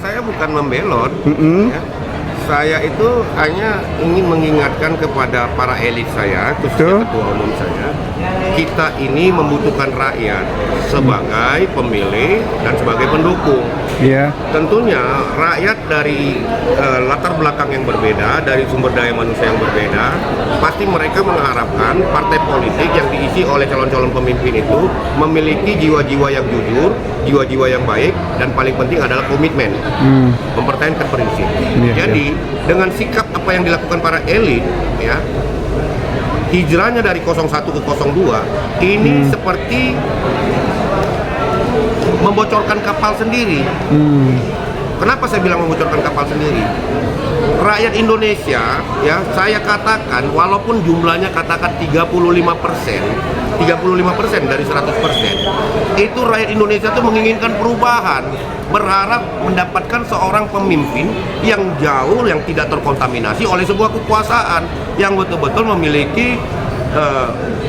Saya bukan membelot, ya. Saya itu hanya ingin mengingatkan kepada para elit saya, khususnya ketua umum saya, kita ini membutuhkan rakyat sebagai pemilih dan sebagai pendukung. Iya. Tentunya rakyat dari latar belakang yang berbeda, dari sumber daya manusia yang berbeda, pasti mereka mengharapkan partai politik yang diisi oleh calon-calon pemimpin itu memiliki jiwa-jiwa yang jujur, jiwa-jiwa yang baik, dan paling penting adalah komitmen, mempertahankan prinsip. Jadi dengan sikap apa yang dilakukan para elit, ya, hijrahnya dari 01 ke 02 ini seperti membocorkan kapal sendiri. Kenapa saya bilang membocorkan kapal sendiri? Rakyat Indonesia, ya, saya katakan walaupun jumlahnya katakan 35% dari 100%, itu rakyat Indonesia itu menginginkan perubahan, berharap mendapatkan seorang pemimpin yang jauh, yang tidak terkontaminasi oleh sebuah kekuasaan, yang betul-betul memiliki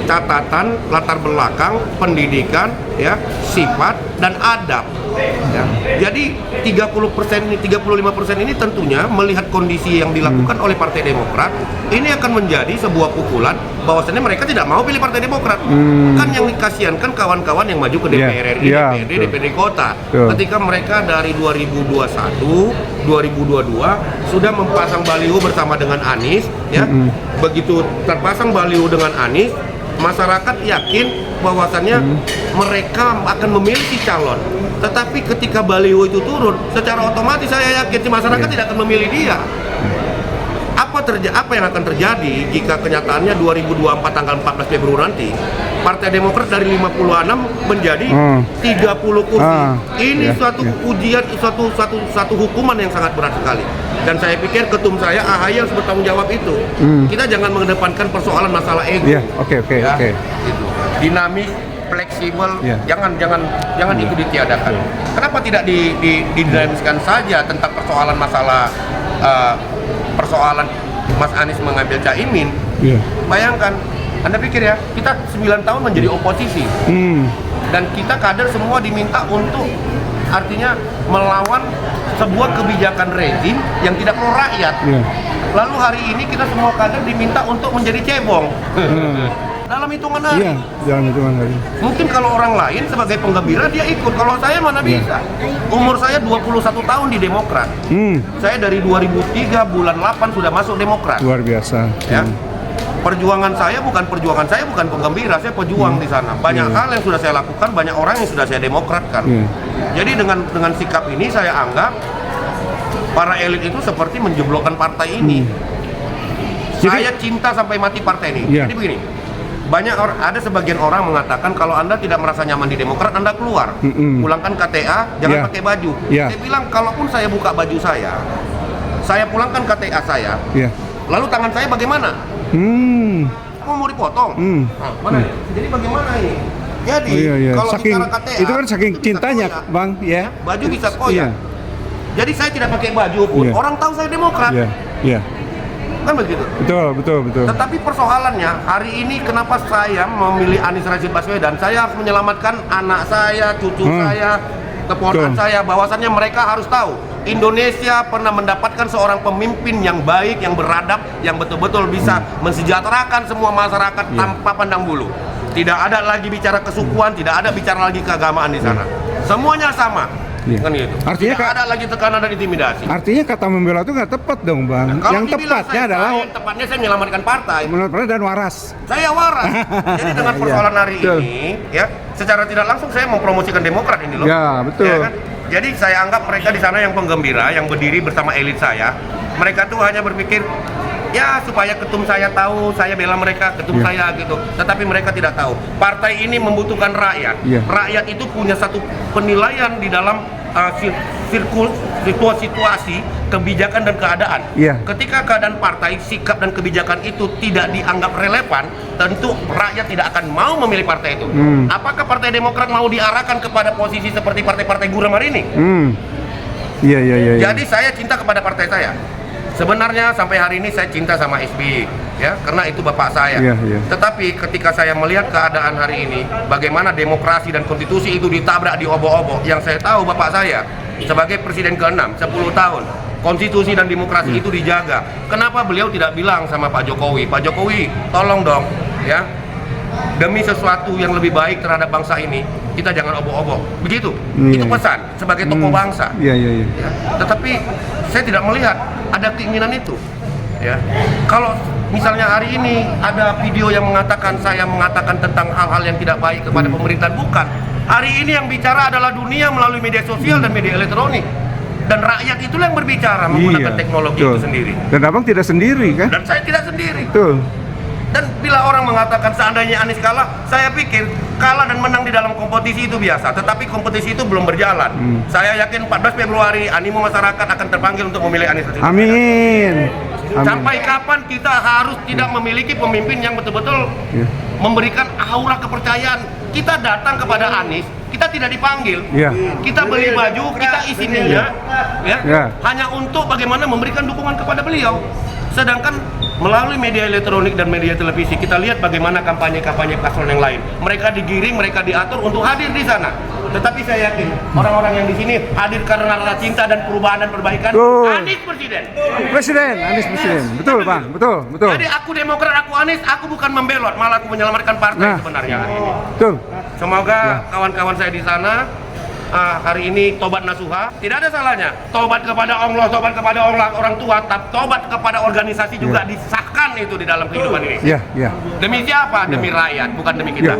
catatan, latar belakang, pendidikan, ya, sifat dan adab. Ya. Jadi 30% ini, 35% ini tentunya melihat kondisi yang dilakukan oleh Partai Demokrat, ini akan menjadi sebuah pukulan bahwasannya mereka tidak mau pilih Partai Demokrat. Kan yang dikasihankan kawan-kawan yang maju ke DPR RI, DPRD, DPD Kota. Ketika mereka dari 2021, 2022 sudah mempasang baliho bersama dengan Anies, ya. Begitu terpasang baliho dengan Anies, masyarakat yakin bahwasannya mereka akan memilih si calon. Tetapi ketika baliho itu turun, secara otomatis saya yakin si masyarakat tidak akan memilih dia. Apa yang akan terjadi jika kenyataannya 2024 tanggal 14 Februari nanti Partai Demokrat dari 56 menjadi 30 kursi. Ini suatu ujian, suatu hukuman yang sangat berat sekali. Dan saya pikir ketum saya AHY harus bertanggung jawab itu. Kita jangan mengedepankan persoalan masalah ego. Oke. Gitu. Dinamis, fleksibel, jangan itu ditiadakan. Kenapa tidak didinamiskan saja tentang persoalan persoalan Mas Anies mengambil Caimin? Bayangkan, Anda pikir ya, kita 9 tahun menjadi oposisi, dan kita kader semua diminta untuk artinya melawan sebuah kebijakan rezim yang tidak pro rakyat. Lalu hari ini kita semua kader diminta untuk menjadi cebong. Dalam hitungan hari. Dalam hitungan hari. Mungkin kalau orang lain sebagai penggembira dia ikut, kalau saya mana bisa. Umur saya 21 tahun di Demokrat. Saya dari 2003 bulan 8 sudah masuk Demokrat. Luar biasa. Ya. Perjuangan saya bukan penggembira, saya pejuang di sana. Banyak hal yang sudah saya lakukan, banyak orang yang sudah saya demokratkan. Jadi dengan sikap ini saya anggap para elit itu seperti menjeblokkan partai ini. Saya cinta sampai mati partai ini. Jadi begini, ada sebagian orang mengatakan kalau Anda tidak merasa nyaman di Demokrat, Anda keluar, pulangkan KTA, jangan pakai baju. Saya bilang, kalaupun saya buka baju saya pulangkan KTA saya, lalu tangan saya bagaimana? Kamu mau dipotong? Nah, mana? Jadi bagaimana ini? Jadi kalau bicara KTA, itu kan saking cintanya, Bang, ya. Baju bisa koyak. Jadi saya tidak pakai baju pun, orang tahu saya Demokrat. Kan begitu? Betul. Tetapi persoalannya, hari ini kenapa saya memilih Anies Rashid Baswedan? Saya harus menyelamatkan anak saya, cucu saya, keponakan saya, bahwasannya mereka harus tahu Indonesia pernah mendapatkan seorang pemimpin yang baik, yang beradab, yang betul-betul bisa mensejahterakan semua masyarakat tanpa pandang bulu. Tidak ada lagi bicara kesukuan, tidak ada bicara lagi keagamaan di sana. Semuanya sama. Kan gitu. Artinya tidak ada lagi tekanan dan intimidasi. Artinya kata membela itu nggak tepat dong, Bang. Yang tepatnya adalah tepatnya saya menyelamatkan partai. Menurut dan waras. Saya waras. Jadi dengan persoalan hari ini, ya, secara tidak langsung saya mempromosikan Demokrat ini loh. Ya, betul. Ya, kan? Jadi saya anggap mereka di sana yang penggembira, yang berdiri bersama elit saya. Mereka tuh hanya berpikir, ya supaya ketum saya tahu, saya bela mereka, ketum saya gitu. Tetapi mereka tidak tahu, partai ini membutuhkan rakyat. Rakyat itu punya satu penilaian di dalam situasi, kebijakan dan keadaan. Ketika keadaan partai, sikap dan kebijakan itu tidak dianggap relevan, tentu rakyat tidak akan mau memilih partai itu. Apakah Partai Demokrat mau diarahkan kepada posisi seperti partai-partai guram hari ini? Jadi saya cinta kepada partai saya. Sebenarnya sampai hari ini saya cinta sama SBY, ya, karena itu bapak saya. Tetapi ketika saya melihat keadaan hari ini, bagaimana demokrasi dan konstitusi itu ditabrak di obok-obok, yang saya tahu bapak saya sebagai presiden ke-6 10 tahun. Konstitusi dan demokrasi itu dijaga. Kenapa beliau tidak bilang sama Pak Jokowi, Pak Jokowi, tolong dong, ya, demi sesuatu yang lebih baik terhadap bangsa ini, kita jangan obok-obok. Begitu, itu pesan sebagai tokoh bangsa. Iya, iya, iya. Ya, tetapi saya tidak melihat ada keinginan itu. Ya, kalau misalnya hari ini ada video yang mengatakan saya mengatakan tentang hal-hal yang tidak baik kepada pemerintahan, bukan. Hari ini yang bicara adalah dunia melalui media sosial dan media elektronik. Dan rakyat itulah yang berbicara menggunakan teknologi itu sendiri. Dan abang tidak sendiri kan? Dan saya tidak sendiri. Betul. Dan bila orang mengatakan seandainya Anies kalah, saya pikir kalah dan menang di dalam kompetisi itu biasa. Tetapi kompetisi itu belum berjalan. Saya yakin 14 Februari animo masyarakat akan terpanggil untuk memilih Anies. Amin. Sampai kapan kita harus tidak memiliki pemimpin yang betul-betul memberikan aura kepercayaan. Kita datang kepada Anies, kita tidak dipanggil. Kita beli baju, kita isi minyak, hanya untuk bagaimana memberikan dukungan kepada beliau. Sedangkan melalui media elektronik dan media televisi kita lihat bagaimana kampanye-kampanye paslon yang lain. Mereka digiring, mereka diatur untuk hadir di sana. Tetapi saya yakin orang-orang yang di sini hadir karena rasa cinta dan perubahan dan perbaikan. Anies presiden. Anies presiden. Betul, Bang. Betul, betul. Jadi aku Demokrat, aku Anies, aku bukan membelot, malah aku menyelamatkan partai sebenarnya hari ini. Betul. Semoga kawan-kawan saya di sana hari ini tobat nasuha, tidak ada salahnya. Tobat kepada Allah, tobat kepada orang tua, tobat kepada organisasi juga disahkan itu di dalam kehidupan ini. Demi siapa? Demi rakyat, bukan demi kita.